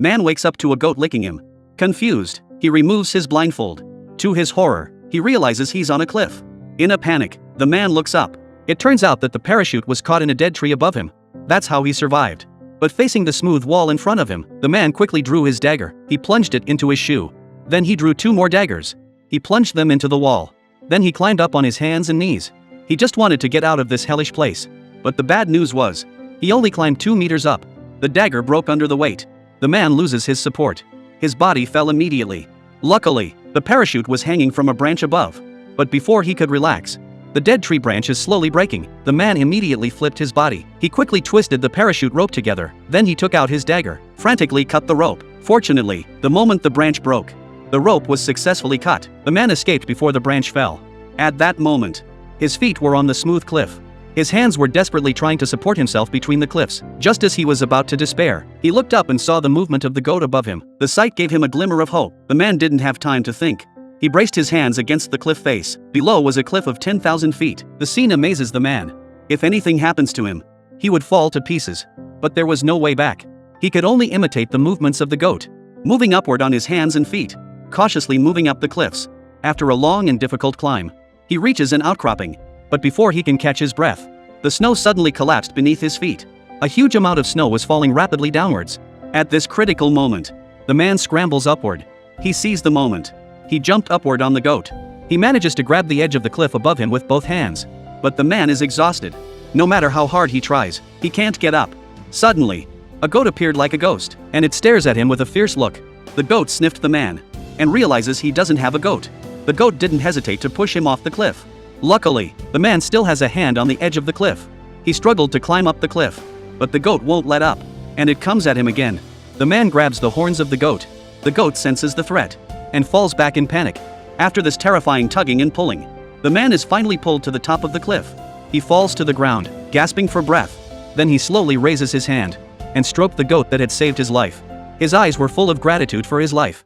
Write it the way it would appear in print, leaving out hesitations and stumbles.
Man wakes up to a goat licking him. Confused, he removes his blindfold. To his horror, he realizes he's on a cliff. In a panic, the man looks up. It turns out that the parachute was caught in a dead tree above him. That's how he survived. But facing the smooth wall in front of him, the man quickly drew his dagger. He plunged it into his shoe. Then he drew 2 more daggers. He plunged them into the wall. Then he climbed up on his hands and knees. He just wanted to get out of this hellish place. But the bad news was, he only climbed 2 meters up. The dagger broke under the weight. The man loses his support. His body fell immediately. Luckily, the parachute was hanging from a branch above. But before he could relax, the dead tree branch is slowly breaking. The man immediately flipped his body. He quickly twisted the parachute rope together. Then he took out his dagger, frantically cut the rope. Fortunately, the moment the branch broke, the rope was successfully cut. The man escaped before the branch fell. At that moment, his feet were on the smooth cliff. His hands were desperately trying to support himself between the cliffs. Just as he was about to despair, he looked up and saw the movement of the goat above him. The sight gave him a glimmer of hope. The man didn't have time to think. He braced his hands against the cliff face. Below was a cliff of 10,000 feet. The scene amazes the man. If anything happens to him, he would fall to pieces. But there was no way back. He could only imitate the movements of the goat, moving upward on his hands and feet, cautiously moving up the cliffs. After a long and difficult climb, he reaches an outcropping. But before he can catch his breath, the snow suddenly collapsed beneath his feet. A huge amount of snow was falling rapidly downwards. At this critical moment, the man scrambles upward. He sees the moment. He jumped upward on the goat. He manages to grab the edge of the cliff above him with both hands. But the man is exhausted. No matter how hard he tries, he can't get up. Suddenly, a goat appeared like a ghost, and it stares at him with a fierce look. The goat sniffed the man, and realizes he doesn't have a goat. The goat didn't hesitate to push him off the cliff. Luckily, the man still has a hand on the edge of the cliff. He struggled to climb up the cliff, but the goat won't let up, and it comes at him again. The man grabs the horns of the goat. The goat senses the threat, and falls back in panic. After this terrifying tugging and pulling, the man is finally pulled to the top of the cliff. He falls to the ground, gasping for breath. Then he slowly raises his hand, and stroked the goat that had saved his life. His eyes were full of gratitude for his life.